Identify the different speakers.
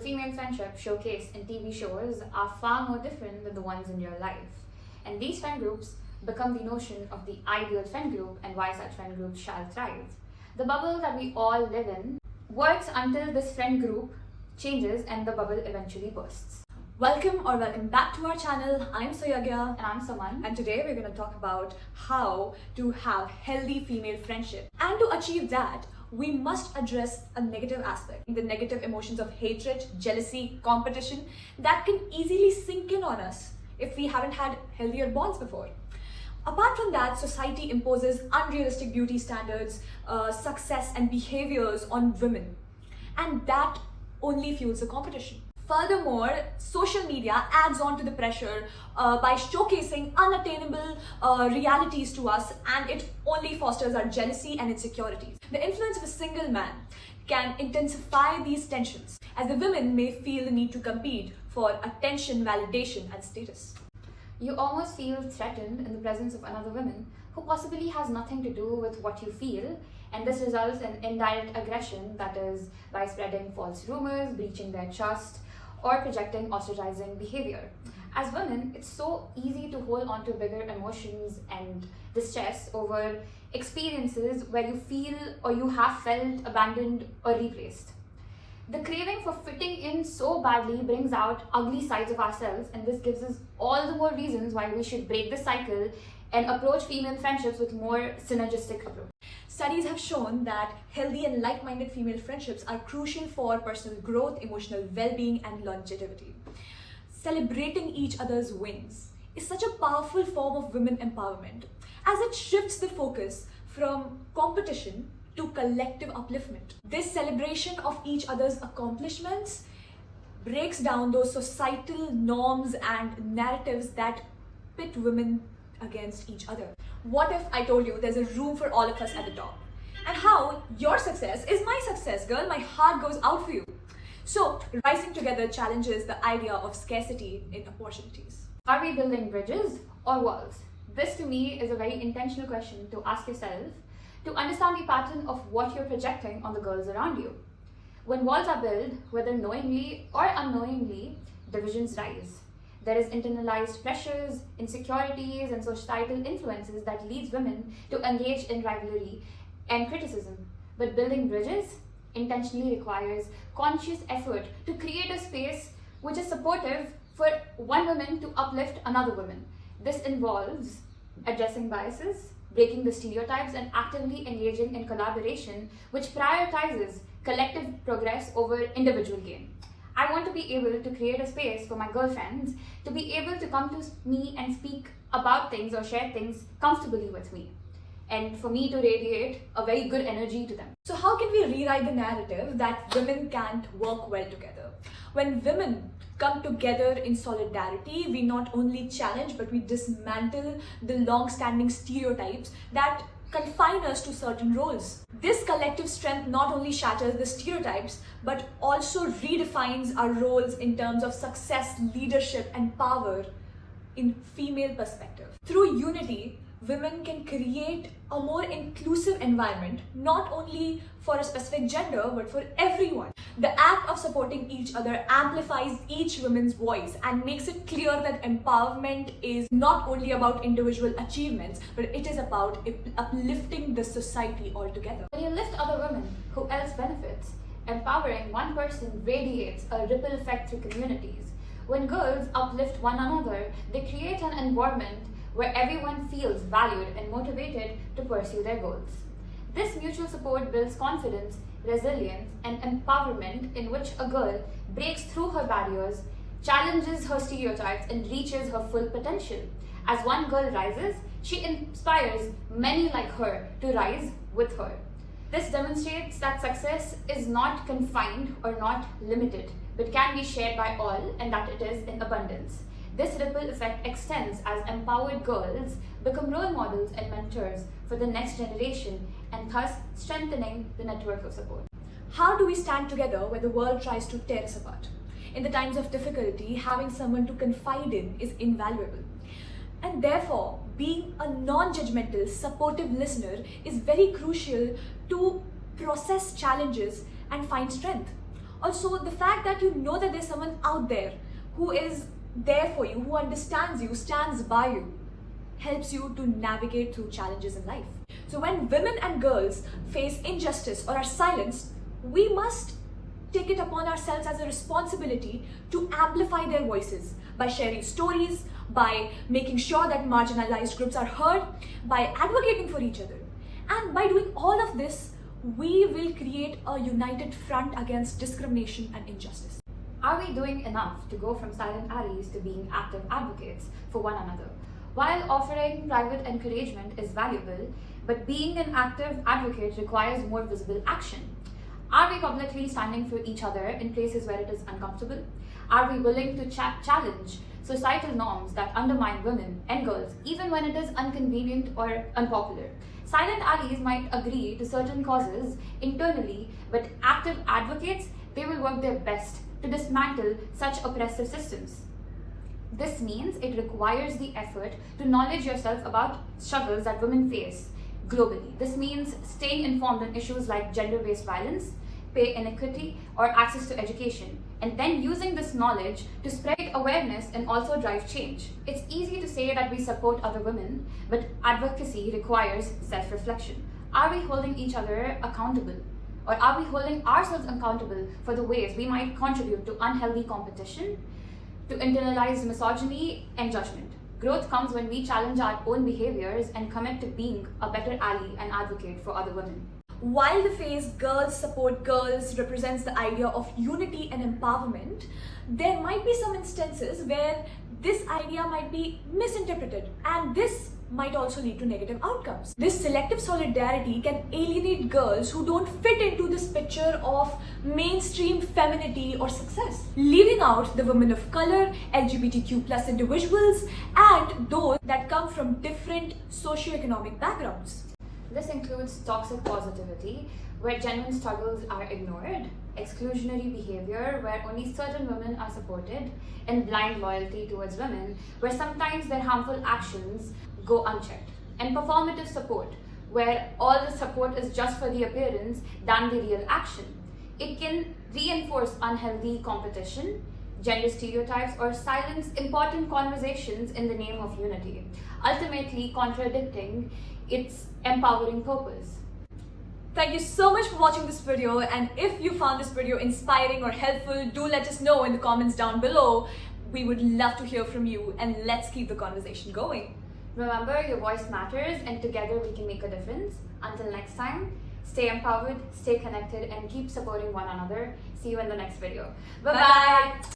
Speaker 1: Female friendships showcased in TV shows are far more different than the ones in real life. And these friend groups become the notion of the ideal friend group and why such friend groups shall thrive. The bubble that we all live in works until this friend group changes and the bubble eventually bursts.
Speaker 2: Welcome back to our channel. I'm Soyagya.
Speaker 1: And I'm Saman.
Speaker 2: And today we're going to talk about how to have healthy female friendship. And to achieve that, we must address a negative aspect, the negative emotions of hatred, jealousy, competition that can easily sink in on us if we haven't had healthier bonds before. Apart from that, society imposes unrealistic beauty standards, success and behaviors on women, and that only fuels the competition. Furthermore, social media adds on to the pressure by showcasing unattainable realities to us, and it only fosters our jealousy and insecurities. The influence of a single man can intensify these tensions, as the women may feel the need to compete for attention, validation, and status.
Speaker 1: You almost feel threatened in the presence of another woman who possibly has nothing to do with what you feel, and this results in indirect aggression, that is, by spreading false rumors, breaching their trust, or projecting ostracizing behavior. As women, it's so easy to hold on to bigger emotions and distress over experiences where you feel or you have felt abandoned or replaced. The craving for fitting in so badly brings out ugly sides of ourselves, and this gives us all the more reasons why we should break the cycle and approach female friendships with more synergistic approach.
Speaker 2: Studies have shown that healthy and like-minded female friendships are crucial for personal growth, emotional well-being, and longevity. Celebrating each other's wins is such a powerful form of women empowerment, as it shifts the focus from competition to collective upliftment. This celebration of each other's accomplishments breaks down those societal norms and narratives that pit women against each other. What if I told you there's a room for all of us at the top? And how your success is my success, girl. My heart goes out for you. So, rising together challenges the idea of scarcity in opportunities.
Speaker 1: Are we building bridges or walls? This to me is a very intentional question to ask yourself to understand the pattern of what you're projecting on the girls around you. When walls are built, whether knowingly or unknowingly, divisions rise. There is internalized pressures, insecurities, and societal influences that leads women to engage in rivalry and criticism. But building bridges intentionally requires conscious effort to create a space which is supportive for one woman to uplift another woman. This involves addressing biases, breaking the stereotypes, and actively engaging in collaboration which prioritizes collective progress over individual gain. I want to be able to create a space for my girlfriends to be able to come to me and speak about things or share things comfortably with me, and for me to radiate a very good energy to them.
Speaker 2: So how can we rewrite the narrative that women can't work well together? When women come together in solidarity, we not only challenge but we dismantle the long-standing stereotypes that confine us to certain roles. This collective strength not only shatters the stereotypes but also redefines our roles in terms of success, leadership, and power in female perspective. Through unity, women can create a more inclusive environment, not only for a specific gender but for everyone. The act of supporting each other amplifies each woman's voice and makes it clear that empowerment is not only about individual achievements, but it is about uplifting the society altogether.
Speaker 1: When you lift other women, who else benefits? Empowering one person radiates a ripple effect through communities. When girls uplift one another, they create an environment where everyone feels valued and motivated to pursue their goals. This mutual support builds confidence, resilience, and empowerment in which a girl breaks through her barriers, challenges her stereotypes, and reaches her full potential. As one girl rises, she inspires many like her to rise with her. This demonstrates that success is not confined or not limited, but can be shared by all, and that it is in abundance. This ripple effect extends as empowered girls become role models and mentors for the next generation, and thus strengthening the network of support.
Speaker 2: How do we stand together when the world tries to tear us apart? In the times of difficulty, having someone to confide in is invaluable. And therefore, being a non-judgmental, supportive listener is very crucial to process challenges and find strength. Also, the fact that you know that there's someone out there who is there for you, who understands you, stands by you, helps you to navigate through challenges in life. So when women and girls face injustice or are silenced, we must take it upon ourselves as a responsibility to amplify their voices by sharing stories, by making sure that marginalized groups are heard, by advocating for each other. And by doing all of this, we will create a united front against discrimination and injustice.
Speaker 1: Are we doing enough to go from silent allies to being active advocates for one another? While offering private encouragement is valuable, but being an active advocate requires more visible action. Are we publicly standing for each other in places where it is uncomfortable? Are we willing to challenge societal norms that undermine women and girls, even when it is inconvenient or unpopular? Silent allies might agree to certain causes internally, but active advocates, they will work their best to dismantle such oppressive systems. This means it requires the effort to knowledge yourself about struggles that women face globally. This means staying informed on issues like gender-based violence, pay inequity, or access to education, and then using this knowledge to spread awareness and also drive change. It's easy to say that we support other women, but advocacy requires self-reflection. Are we holding each other accountable? Or are we holding ourselves accountable for the ways we might contribute to unhealthy competition, to internalized misogyny and judgment? Growth comes when we challenge our own behaviors and commit to being a better ally and advocate for other women.
Speaker 2: While the phrase girls support girls represents the idea of unity and empowerment, there might be some instances where this idea might be misinterpreted, and this might also lead to negative outcomes. This selective solidarity can alienate girls who don't fit into this picture of mainstream femininity or success, leaving out the women of color, LGBTQ plus individuals, and those that come from different socioeconomic backgrounds.
Speaker 1: This includes toxic positivity, where genuine struggles are ignored, exclusionary behavior, where only certain women are supported, and blind loyalty towards women, where sometimes their harmful actions go unchecked, and performative support, where all the support is just for the appearance than the real action. It can reinforce unhealthy competition, gender stereotypes, or silence important conversations in the name of unity, ultimately contradicting its empowering purpose.
Speaker 2: Thank you so much for watching this video, and if you found this video inspiring or helpful, do let us know in the comments down below. We would love to hear from you, and let's keep the conversation going.
Speaker 1: Remember, your voice matters, and together we can make a difference. Until next time, stay empowered, stay connected, and keep supporting one another. See you in the next video. Bye-bye!